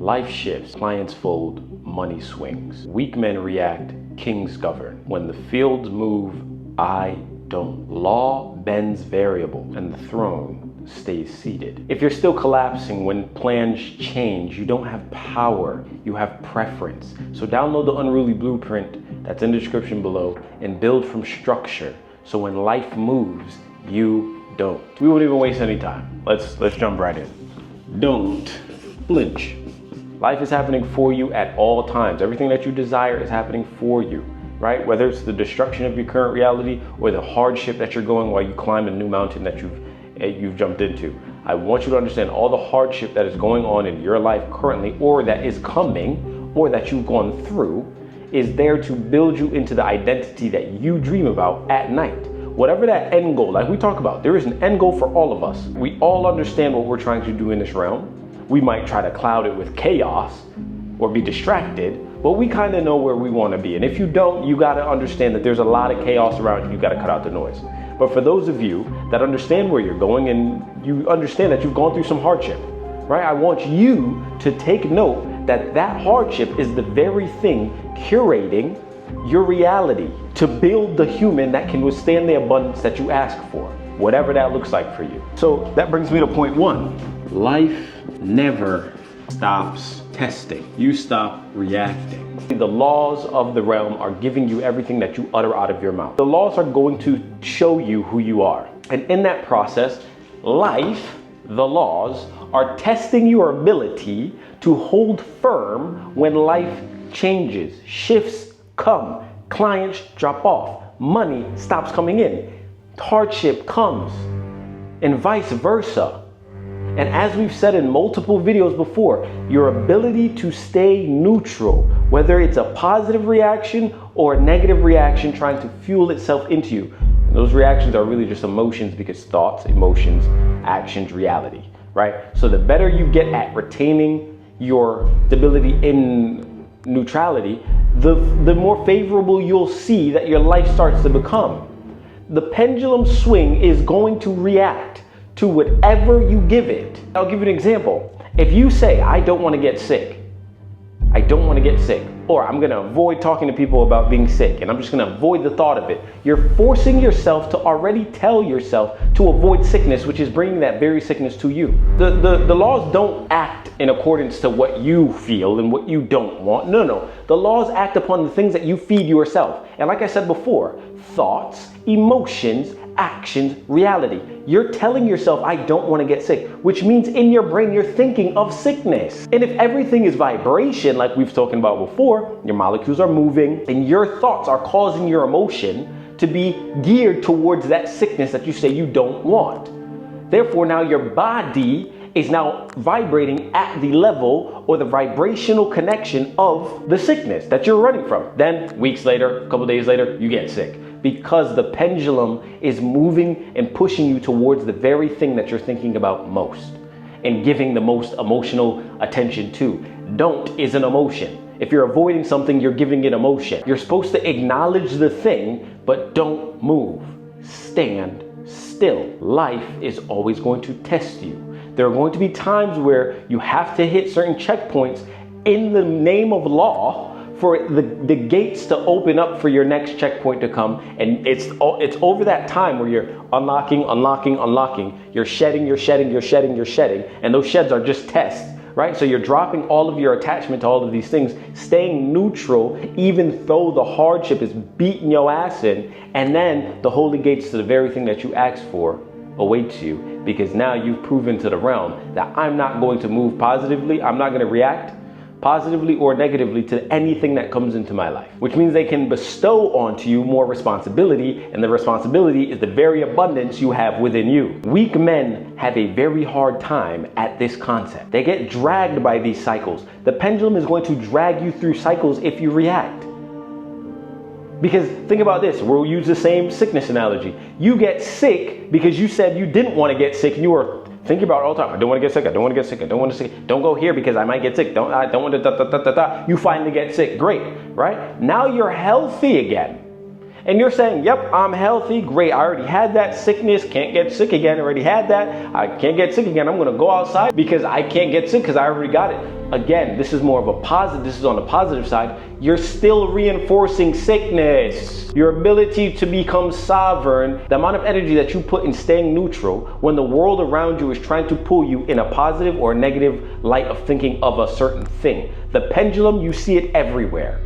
Life shifts, clients fold, money swings. Weak men react, kings govern. When the fields move, I don't. Law bends variable, and the throne stays seated. If you're still collapsing when plans change, you don't have power, you have preference. So download the Unruly Blueprint that's in the description below and build from structure. So when life moves, you don't. We won't even waste any time. Let's jump right in. Don't flinch. Life is happening for you at all times. Everything that you desire is happening for you, right? Whether it's the destruction of your current reality or the hardship that you're going while you climb a new mountain that you've jumped into. I want you to understand all the hardship that is going on in your life currently, or that is coming, or that you've gone through, is there to build you into the identity that you dream about at night. Whatever that end goal, like we talk about, there is an end goal for all of us. We all understand what we're trying to do in this realm. We might try to cloud it with chaos or be distracted, but we kind of know where we want to be. And if you don't, you got to understand that there's a lot of chaos around you. You got to cut out the noise. But for those of you that understand where you're going and you understand that you've gone through some hardship, right? I want you to take note that that hardship is the very thing curating your reality to build the human that can withstand the abundance that you ask for, whatever that looks like for you. So that brings me to point one. Life never stops testing. You stop reacting. The laws of the realm are giving you everything that you utter out of your mouth. The laws are going to show you who you are. And in that process, life, the laws, are testing your ability to hold firm when life changes, shifts come, clients drop off, money stops coming in, hardship comes, and vice versa. And as we've said in multiple videos before, your ability to stay neutral, whether it's a positive reaction or a negative reaction trying to fuel itself into you, and those reactions are really just emotions, because thoughts, emotions, actions, reality, right? So the better you get at retaining your stability in neutrality, the more favorable you'll see that your life starts to become. The pendulum swing is going to react to whatever you give it. I'll give you an example. If you say, I don't want to get sick, I don't want to get sick, or I'm going to avoid talking to people about being sick, and I'm just going to avoid the thought of it, you're forcing yourself to already tell yourself to avoid sickness, which is bringing that very sickness to you. The laws don't act in accordance to what you feel and what you don't want. No. The laws act upon the things that you feed yourself. And like I said before, thoughts, emotions, actions, reality. You're telling yourself, I don't want to get sick, which means in your brain, you're thinking of sickness. And if everything is vibration, like we've spoken about before, your molecules are moving and your thoughts are causing your emotion to be geared towards that sickness that you say you don't want. Therefore, now your body is now vibrating at the level or the vibrational connection of the sickness that you're running from. Then weeks later, a couple days later, you get sick, because the pendulum is moving and pushing you towards the very thing that you're thinking about most and giving the most emotional attention to. Don't is an emotion. If you're avoiding something, you're giving it emotion. You're supposed to acknowledge the thing, but don't move. Stand still. Life is always going to test you. There are going to be times where you have to hit certain checkpoints in the name of law for the gates to open up for your next checkpoint to come. And it's over that time where you're unlocking, you're shedding, and those sheds are just tests, right? So you're dropping all of your attachment to all of these things, staying neutral even though the hardship is beating your ass in, and then the holy gates to the very thing that you asked for awaits you, because now you've proven to the realm that I'm not going to move positively, I'm not going to react positively or negatively to anything that comes into my life, which means they can bestow onto you more responsibility, and the responsibility is the very abundance you have within you. Weak men have a very hard time at this concept. They get dragged by these cycles. The pendulum is going to drag you through cycles if you react. Because think about this, we'll use the same sickness analogy. You get sick because you said you didn't want to get sick, and you were thinking about it all the time. I don't want to get sick, I don't want to get sick, I don't want to sick. Don't go here because I might get sick. I don't want to You finally get sick, great, right? Now you're healthy again. And you're saying, yep, I'm healthy, great. I already had that sickness, can't get sick again, already had that. I can't get sick again, I'm gonna go outside because I can't get sick because I already got it. again, this is more of a positive, this is on the positive side, you're still reinforcing sickness. Your ability to become sovereign, the amount of energy that you put in staying neutral when the world around you is trying to pull you in a positive or negative light of thinking of a certain thing. The pendulum, you see it everywhere,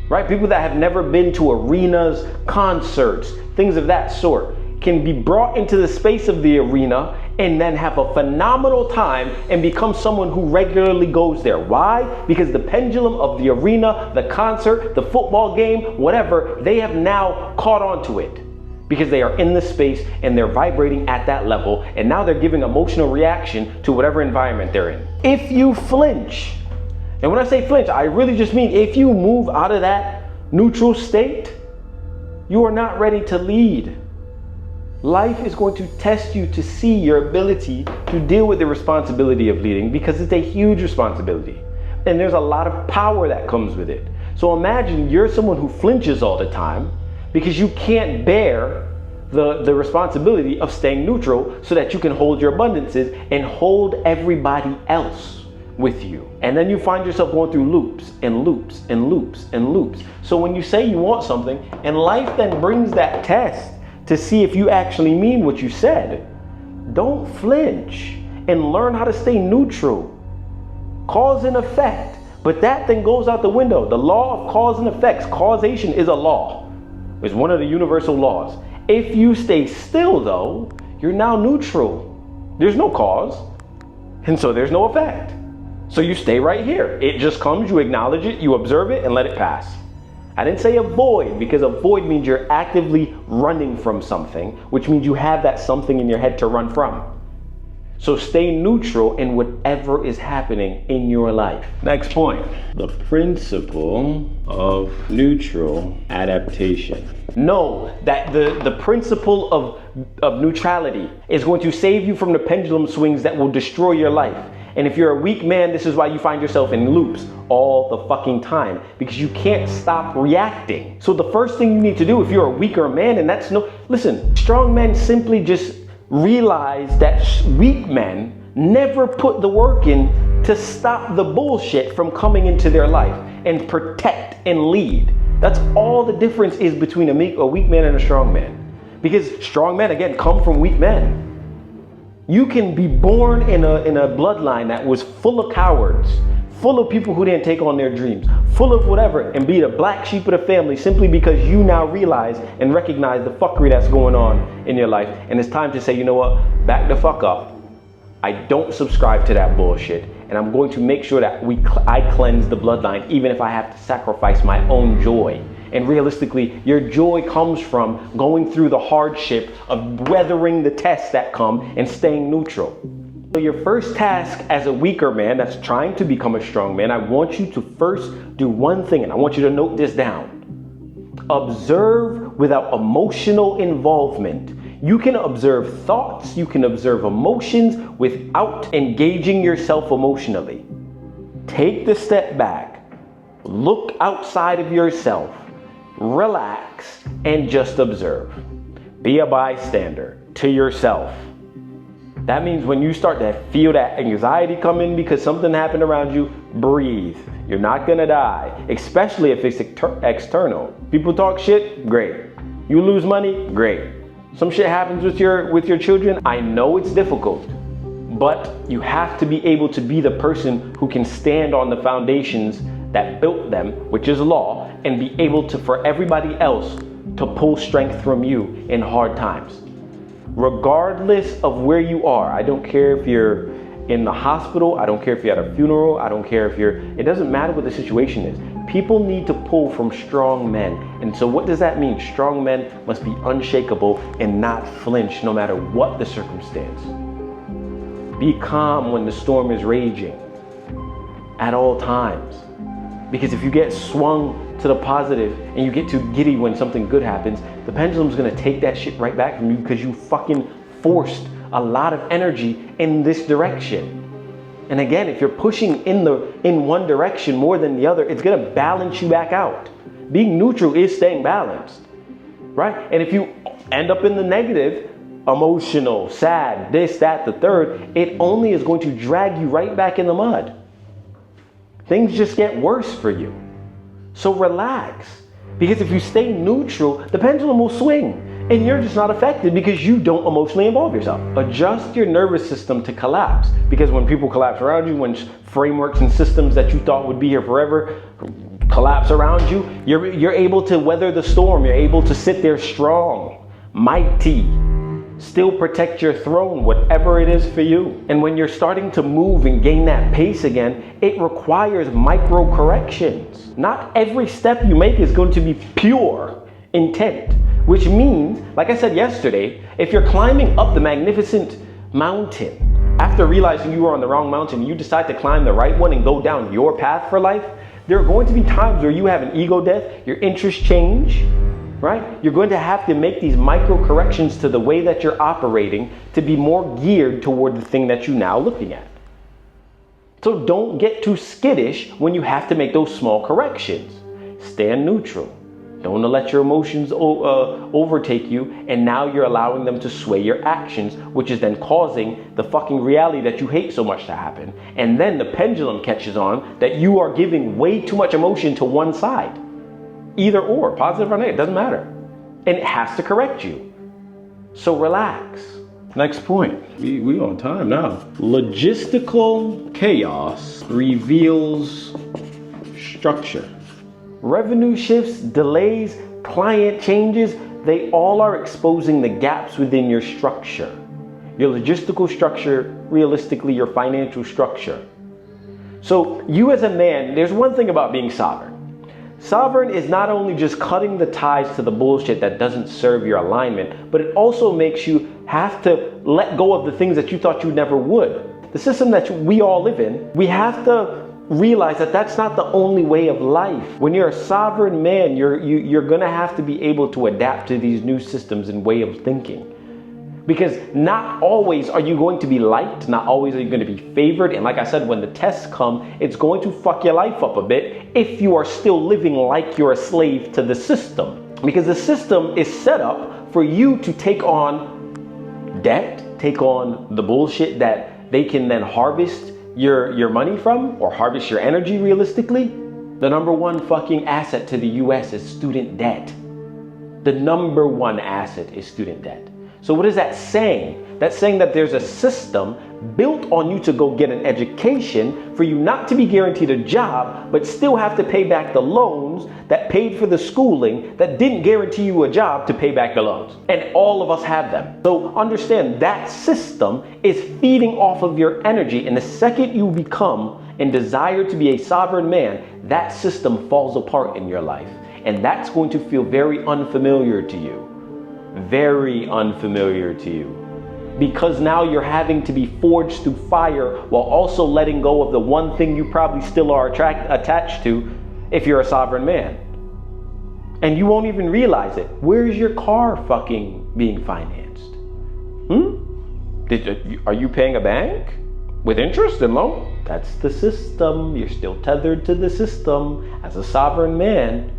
right? People that have never been to arenas, concerts, things of that sort, can be brought into the space of the arena and then have a phenomenal time and become someone who regularly goes there. Why? Because the pendulum of the arena, the concert, the football game, whatever, they have now caught on to it because they are in the space and they're vibrating at that level, and now they're giving emotional reaction to whatever environment they're in. If you flinch, and when I say flinch, I really just mean if you move out of that neutral state, you are not ready to lead. Life is going to test you to see your ability to deal with the responsibility of leading, because it's a huge responsibility and there's a lot of power that comes with it. So imagine you're someone who flinches all the time because you can't bear the responsibility of staying neutral so that you can hold your abundances and hold everybody else with you. And then you find yourself going through loops and loops and loops and loops. So when you say you want something and life then brings that test to see if you actually mean what you said, don't flinch and learn how to stay neutral. Cause and effect. But that thing goes out the window. The law of cause and effects. Causation is a law. It's one of the universal laws. If you stay still though, you're now neutral. There's no cause, and so there's no effect. So you stay right here. It just comes, you acknowledge it, you observe it, and let it pass. I didn't say avoid, because avoid means you're actively running from something, which means you have that something in your head to run from. So stay neutral in whatever is happening in your life. Next point, the principle of neutral adaptation. Know that the principle of neutrality is going to save you from the pendulum swings that will destroy your life. And if you're a weak man, this is why you find yourself in loops all the fucking time, because you can't stop reacting. So the first thing you need to do if you're a weaker man, and listen, strong men simply just realize that weak men never put the work in to stop the bullshit from coming into their life and protect and lead. That's all the difference is between a weak man and a strong man. Because strong men, again, come from weak men. You can be born in a bloodline that was full of cowards, full of people who didn't take on their dreams, full of whatever, and be the black sheep of the family simply because you now realize and recognize the fuckery that's going on in your life. And it's time to say, you know what, back the fuck up. I don't subscribe to that bullshit, and I'm going to make sure that I cleanse the bloodline, even if I have to sacrifice my own joy. And realistically, your joy comes from going through the hardship of weathering the tests that come and staying neutral. So your first task as a weaker man that's trying to become a strong man, I want you to first do one thing, and I want you to note this down. Observe without emotional involvement. You can observe thoughts, you can observe emotions without engaging yourself emotionally. Take the step back, look outside of yourself, relax, and just observe. Be a bystander to yourself. That means when you start to feel that anxiety come in because something happened around you, breathe. You're not gonna die, especially if it's external. People talk shit, great. You lose money, great. Some shit happens with your children. I know it's difficult, but you have to be able to be the person who can stand on the foundations that built them, which is law, and be able to, for everybody else, to pull strength from you in hard times. Regardless of where you are, I don't care if you're in the hospital, I don't care if you're at a funeral, I don't care if it doesn't matter what the situation is. People need to pull from strong men. And so what does that mean? Strong men must be unshakable and not flinch no matter what the circumstance. Be calm when the storm is raging at all times. Because if you get swung to the positive and you get too giddy when something good happens, the pendulum's gonna take that shit right back from you because you fucking forced a lot of energy in this direction. And again, if you're pushing in one direction more than the other, it's gonna balance you back out. Being neutral is staying balanced, right? And if you end up in the negative, emotional, sad, this, that, the third, it only is going to drag you right back in the mud. things just get worse for you. So relax. Because if you stay neutral, the pendulum will swing and you're just not affected because you don't emotionally involve yourself. Adjust your nervous system to collapse, because when people collapse around you, when frameworks and systems that you thought would be here forever collapse around you, you're able to weather the storm. You're able to sit there strong, mighty, still protect your throne, whatever it is for you. And when you're starting to move and gain that pace again, it requires micro corrections. Not every step you make is going to be pure intent, which means, like I said yesterday, if you're climbing up the magnificent mountain, after realizing you were on the wrong mountain, you decide to climb the right one and go down your path for life, there are going to be times where you have an ego death, your interests change, right? You're going to have to make these micro corrections to the way that you're operating to be more geared toward the thing that you're now looking at. So don't get too skittish when you have to make those small corrections. Stand neutral. Don't let your emotions overtake you, and now you're allowing them to sway your actions, which is then causing the fucking reality that you hate so much to happen. And then the pendulum catches on that you are giving way too much emotion to one side. Either or, positive or negative, doesn't matter. And it has to correct you. So relax. Next point. We on time now. Logistical chaos reveals structure. Revenue shifts, delays, client changes, they all are exposing the gaps within your structure. Your logistical structure, realistically, your financial structure. So you as a man, there's one thing about being sovereign. Sovereign is not only just cutting the ties to the bullshit that doesn't serve your alignment, but it also makes you have to let go of the things that you thought you never would. The system that we all live in, we have to realize that that's not the only way of life. When you're a sovereign man, you're gonna have to be able to adapt to these new systems and way of thinking. Because not always are you going to be liked, not always are you going to be favored. And like I said, when the tests come, it's going to fuck your life up a bit if you are still living like you're a slave to the system. Because the system is set up for you to take on debt, take on the bullshit that they can then harvest your money from, or harvest your energy realistically. The number one fucking asset to the US is student debt. The number one asset is student debt. So what is that saying? That's saying that there's a system built on you to go get an education for you not to be guaranteed a job, but still have to pay back the loans that paid for the schooling that didn't guarantee you a job to pay back the loans. And all of us have them. So understand that system is feeding off of your energy. And the second you become and desire to be a sovereign man, that system falls apart in your life. And that's going to feel very unfamiliar to you. Very unfamiliar to you, because now you're having to be forged through fire while also letting go of the one thing you probably still are attached to if you're a sovereign man. And you won't even realize it. Where's your car fucking being financed? Are you paying a bank with interest and loan? That's the system. You're still tethered to the system as a sovereign man.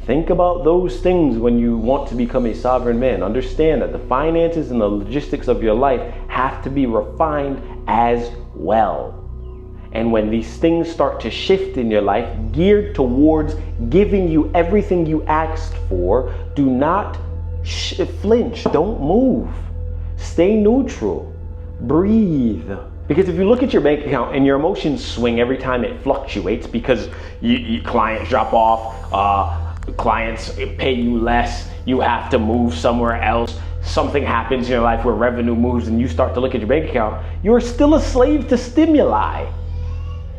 Think about those things when you want to become a sovereign man. Understand that the finances and the logistics of your life have to be refined as well. And when these things start to shift in your life, geared towards giving you everything you asked for, do not flinch. Don't move. Stay neutral. Breathe. Because if you look at your bank account and your emotions swing every time it fluctuates because clients drop off, clients pay you less, you have to move somewhere else, something happens in your life where revenue moves and you start to look at your bank account, you're still a slave to stimuli.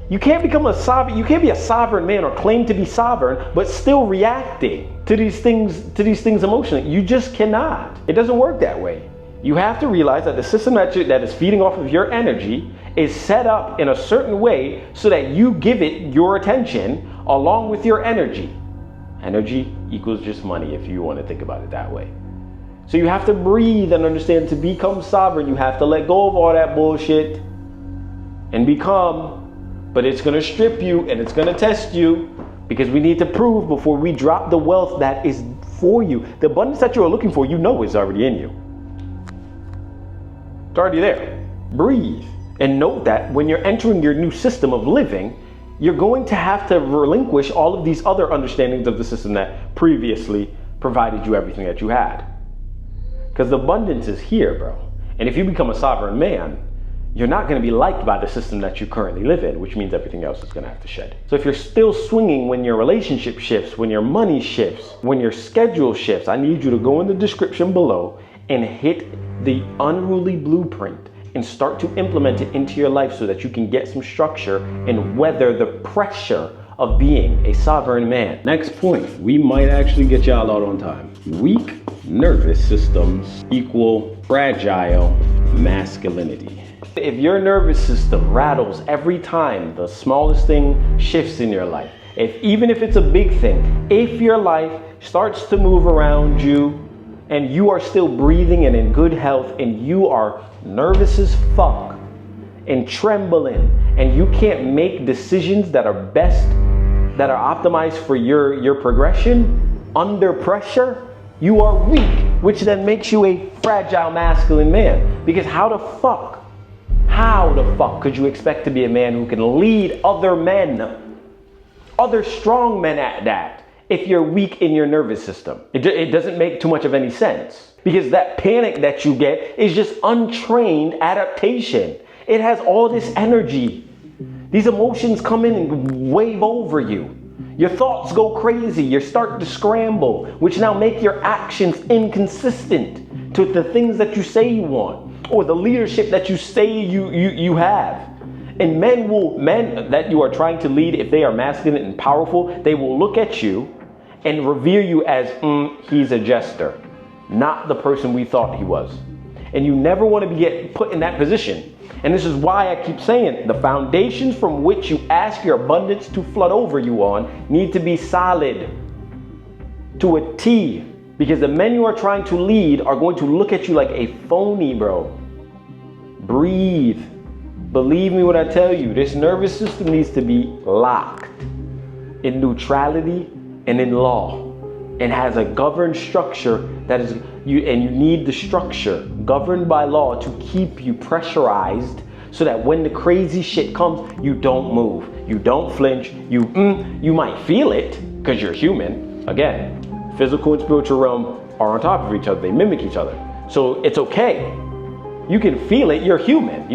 You can't become a sovereign, you can't be a sovereign man or claim to be sovereign, but still reacting to these things emotionally. You just cannot. It doesn't work that way. You have to realize that the system that is feeding off of your energy is set up in a certain way so that you give it your attention along with your energy. Energy equals just money if you want to think about it that way. So you have to breathe and understand, to become sovereign, you have to let go of all that bullshit and become, but it's going to strip you and it's going to test you, because we need to prove before we drop the wealth that is for you. The abundance that you are looking for, you know is already in you. It's already there. Breathe And note that when you're entering your new system of living, you're going to have to relinquish all of these other understandings of the system that previously provided you everything that you had. Because the abundance is here, bro. And if you become a sovereign man, you're not going to be liked by the system that you currently live in, which means everything else is going to have to shed. So if you're still swinging when your relationship shifts, when your money shifts, when your schedule shifts, I need you to go in the description below and hit the Unruly Blueprint and start to implement it into your life so that you can get some structure and weather the pressure of being a sovereign man. Next point, we might actually get y'all out on time. Weak nervous systems equal fragile masculinity. If your nervous system rattles every time the smallest thing shifts in your life, even if it's a big thing, if your life starts to move around you and you are still breathing and in good health and you are nervous as fuck and trembling and you can't make decisions that are best, that are optimized for your progression under pressure, you are weak, which then makes you a fragile masculine man. Because how the fuck could you expect to be a man who can lead other men, other strong men at that, if you're weak in your nervous system? It doesn't make too much of any sense, because that panic that you get is just untrained adaptation. It has all this energy. These emotions come in and wave over you. Your thoughts go crazy. You start to scramble, which now make your actions inconsistent to the things that you say you want or the leadership that you say you have. And men that you are trying to lead, if they are masculine and powerful, they will look at you and revere you as, he's a jester, not the person we thought he was. And you never want to get put in that position. And this is why I keep saying the foundations from which you ask your abundance to flood over you on need to be solid to a T. Because the men you are trying to lead are going to look at you like a phony, bro. Breathe. Believe me when I tell you, this nervous system needs to be locked in neutrality and in law, and has a governed structure that is you, and you need the structure governed by law to keep you pressurized so that when the crazy shit comes, you don't move, you don't flinch, you might feel it because you're human. Again, physical and spiritual realm are on top of each other, they mimic each other. So it's okay. You can feel it, you're human.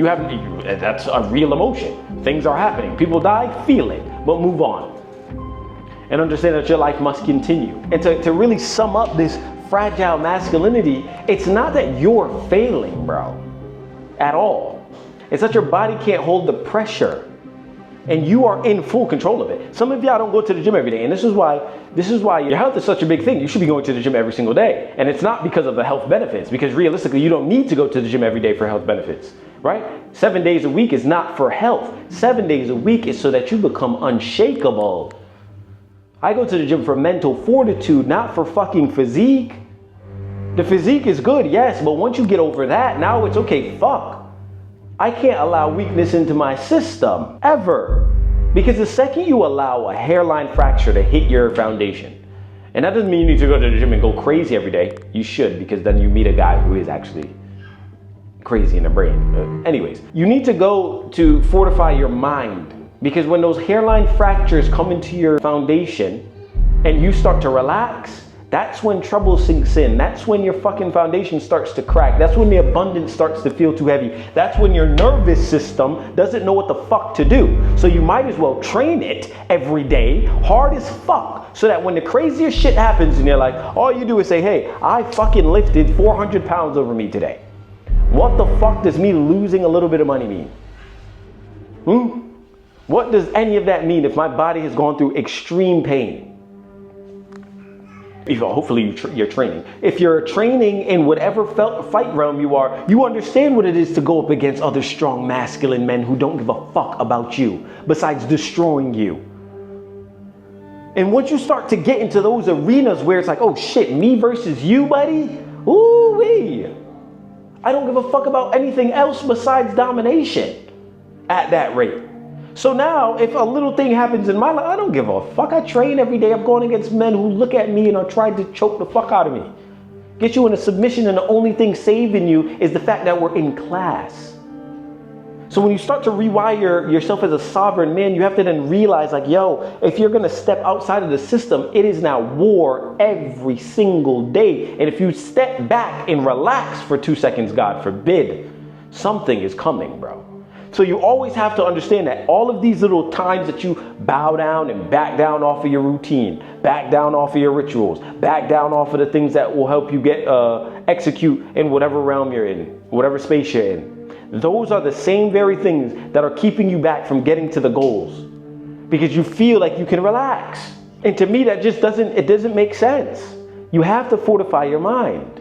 That's a real emotion. Things are happening, people die, feel it, but move on. And understand that your life must continue. And to really sum up this fragile masculinity, it's not that you're failing, bro, at all. It's that your body can't hold the pressure and you are in full control of it. Some of y'all don't go to the gym every day, and this is why your health is such a big thing. You should be going to the gym every single day. And it's not because of the health benefits, because realistically, you don't need to go to the gym every day for health benefits, right? 7 days a week is not for health. 7 days a week is so that you become unshakable. I go to the gym for mental fortitude, not for fucking physique. The physique is good, yes, but once you get over that, now it's okay, fuck. I can't allow weakness into my system, ever. Because the second you allow a hairline fracture to hit your foundation, and that doesn't mean you need to go to the gym and go crazy every day. You should, because then you meet a guy who is actually crazy in the brain. Anyways, you need to go to fortify your mind. Because when those hairline fractures come into your foundation and you start to relax, that's when trouble sinks in. That's when your fucking foundation starts to crack. That's when the abundance starts to feel too heavy. That's when your nervous system doesn't know what the fuck to do. So you might as well train it every day, hard as fuck, so that when the craziest shit happens in your life, all you do is say, hey, I fucking lifted 400 pounds over me today. What the fuck does me losing a little bit of money mean? What does any of that mean if my body has gone through extreme pain? Hopefully you're training. If you're training in whatever fight realm you are, you understand what it is to go up against other strong masculine men who don't give a fuck about you, besides destroying you. And once you start to get into those arenas where it's like, oh shit, me versus you, buddy? Ooh-wee. I don't give a fuck about anything else besides domination at that rate. So now, if a little thing happens in my life, I don't give a fuck. I train every day. I'm going against men who look at me and are trying to choke the fuck out of me. Get you in a submission, and the only thing saving you is the fact that we're in class. So when you start to rewire yourself as a sovereign man, you have to then realize like, yo, if you're gonna step outside of the system, it is now war every single day. And if you step back and relax for 2 seconds, God forbid, something is coming, bro. So you always have to understand that all of these little times that you bow down and back down off of your routine, back down off of your rituals, back down off of the things that will help you get execute in whatever realm you're in, whatever space you're in. Those are the same very things that are keeping you back from getting to the goals, because you feel like you can relax. And to me, that just doesn't make sense. You have to fortify your mind.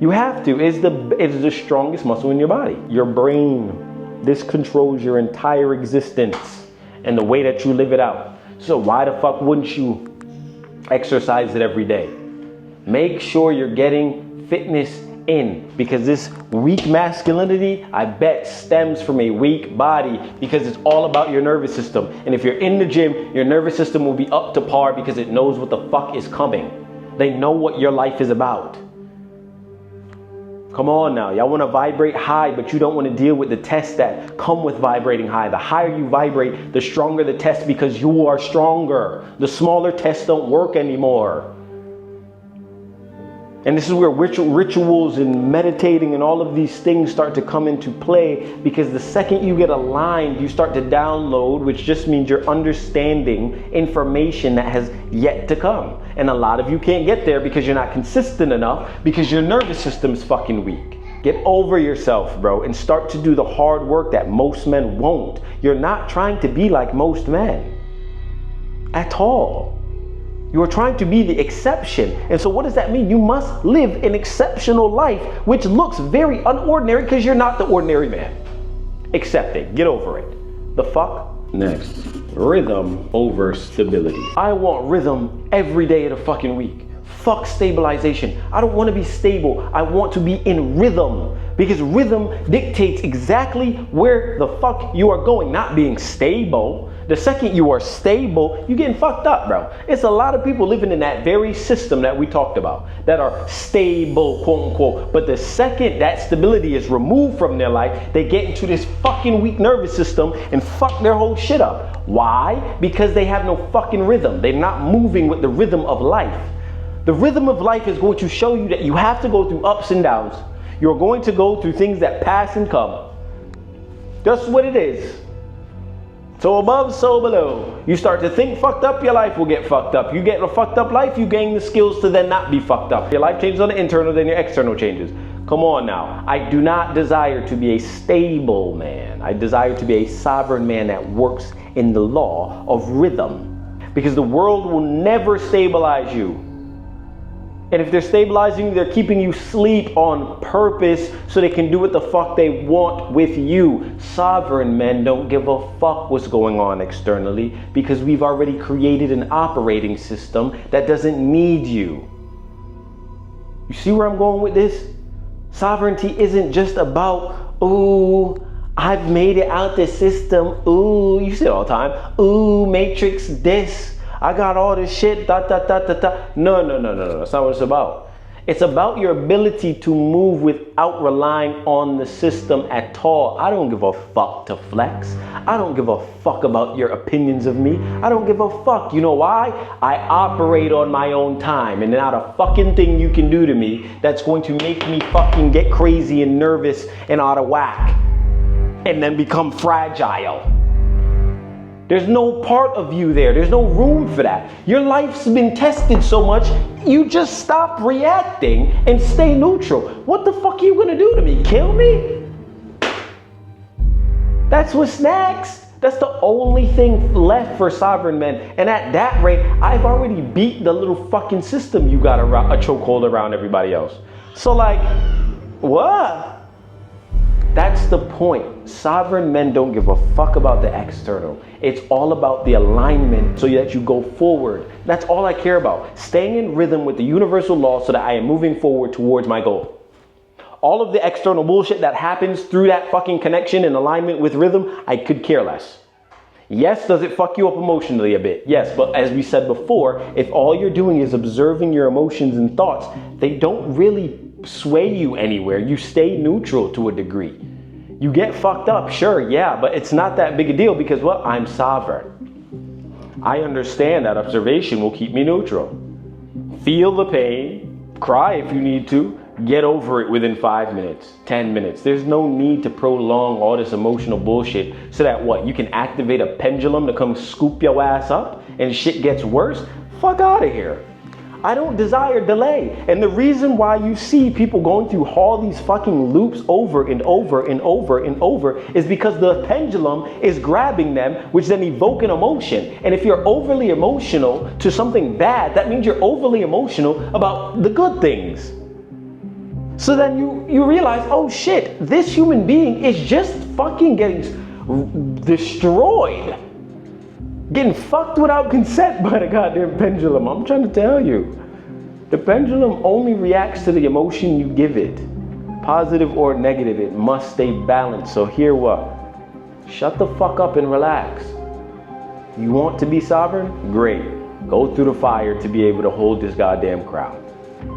You have to. It's the strongest muscle in your body. Your brain. This controls your entire existence and the way that you live it out. So why the fuck wouldn't you exercise it every day? Make sure you're getting fitness in, because this weak masculinity, I bet, stems from a weak body, because it's all about your nervous system. And if you're in the gym, your nervous system will be up to par because it knows what the fuck is coming. They know what your life is about. Come on now, y'all want to vibrate high, but you don't want to deal with the tests that come with vibrating high. The higher you vibrate, the stronger the test, because you are stronger. The smaller tests don't work anymore. And this is where rituals and meditating and all of these things start to come into play, because the second you get aligned, you start to download, which just means you're understanding information that has yet to come. And a lot of you can't get there because you're not consistent enough, because your nervous system's fucking weak. Get over yourself, bro, and start to do the hard work that most men won't. You're not trying to be like most men at all. You are trying to be the exception. And so what does that mean? You must live an exceptional life, which looks very unordinary because you're not the ordinary man. Accept it. Get over it. The fuck? Next, rhythm over stability. I want rhythm every day of the fucking week. Fuck stabilization. I don't want to be stable. I want to be in rhythm, because rhythm dictates exactly where the fuck you are going, not being stable. The second you are stable, you're getting fucked up, bro. It's a lot of people living in that very system that we talked about, that are stable, quote unquote. But the second that stability is removed from their life, they get into this fucking weak nervous system and fuck their whole shit up. Why? Because they have no fucking rhythm. They're not moving with the rhythm of life. The rhythm of life is going to show you that you have to go through ups and downs. You're going to go through things that pass and come. That's what it is. So above, so below. You start to think fucked up, your life will get fucked up. You get a fucked up life, you gain the skills to then not be fucked up. Your life changes on the internal, then your external changes. Come on now. I do not desire to be a stable man. I desire to be a sovereign man that works in the law of rhythm. Because the world will never stabilize you. And if they're stabilizing you, they're keeping you asleep on purpose so they can do what the fuck they want with you. Sovereign men don't give a fuck what's going on externally, because we've already created an operating system that doesn't need you. You see where I'm going with this? Sovereignty isn't just about, ooh, I've made it out the system. Ooh, you see it all the time. Ooh, Matrix this. I got all this shit, No. That's not what it's about. It's about your ability to move without relying on the system at all. I don't give a fuck to flex. I don't give a fuck about your opinions of me. I don't give a fuck. You know why? I operate on my own time, and not a fucking thing you can do to me that's going to make me fucking get crazy and nervous and out of whack and then become fragile. There's no part of you there. There's no room for that. Your life's been tested so much, you just stop reacting and stay neutral. What the fuck are you gonna do to me? Kill me? That's what's next. That's the only thing left for sovereign men. And at that rate, I've already beat the little fucking system you got a chokehold around everybody else. So like, what? That's the point. Sovereign men don't give a fuck about the external. It's all about the alignment so that you go forward. That's all I care about. Staying in rhythm with the universal law so that I am moving forward towards my goal. All of the external bullshit that happens through that fucking connection and alignment with rhythm, I could care less. Yes, does it fuck you up emotionally a bit? Yes, but as we said before, if all you're doing is observing your emotions and thoughts, they don't really sway you anywhere. You stay neutral to a degree. You get fucked up, sure, yeah, but it's not that big a deal because, well, I'm sovereign. I understand that observation will keep me neutral. Feel the pain, cry if you need to, get over it within 5 minutes, 10 minutes. There's no need to prolong all this emotional bullshit so that what? You can activate a pendulum to come scoop your ass up and shit gets worse? Fuck out of here. I don't desire delay. And the reason why you see people going through all these fucking loops over and over and over and over is because the pendulum is grabbing them, which then evoke an emotion. And if you're overly emotional to something bad, that means you're overly emotional about the good things. So then you realize, oh shit, this human being is just fucking getting destroyed. Getting fucked without consent by the goddamn pendulum. I'm trying to tell you. The pendulum only reacts to the emotion you give it. Positive or negative, it must stay balanced. So here what? Shut the fuck up and relax. You want to be sovereign? Great. Go through the fire to be able to hold this goddamn crowd.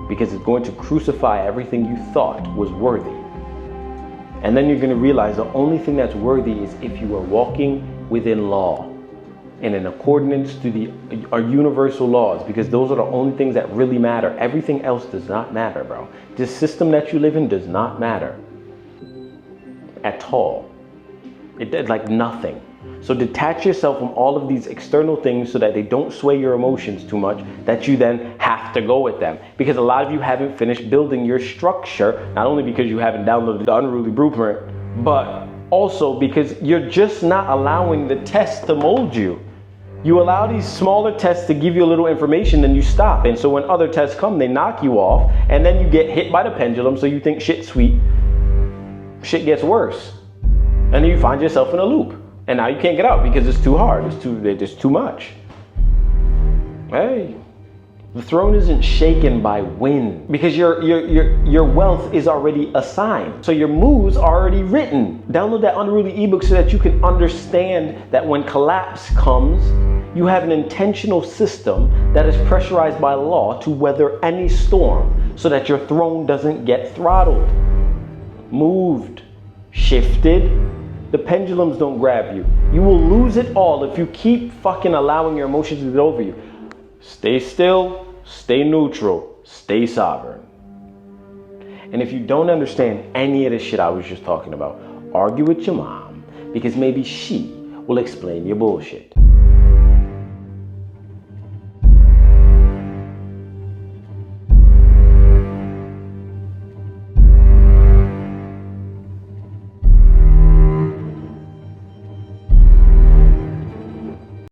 Because it's going to crucify everything you thought was worthy. And then you're going to realize the only thing that's worthy is if you are walking within law and in accordance to our universal laws, because those are the only things that really matter. Everything else does not matter, bro. This system that you live in does not matter at all. It's like nothing. So detach yourself from all of these external things so that they don't sway your emotions too much, that you then have to go with them. Because a lot of you haven't finished building your structure, not only because you haven't downloaded the Unruly Blueprint, but also because you're just not allowing the test to mold you. You allow these smaller tests to give you a little information, then you stop. And so when other tests come, they knock you off, and then you get hit by the pendulum, so you think shit's sweet. Shit gets worse. And then you find yourself in a loop. And now you can't get out because it's too hard. There's too much. Hey, the throne isn't shaken by wind because your wealth is already assigned. So your moves are already written. Download that Unruly ebook so that you can understand that when collapse comes, you have an intentional system that is pressurized by law to weather any storm so that your throne doesn't get throttled, moved, shifted. The pendulums don't grab you. You will lose it all if you keep fucking allowing your emotions to get over you. Stay still, stay neutral, stay sovereign. And if you don't understand any of this shit I was just talking about, argue with your mom because maybe she will explain your bullshit.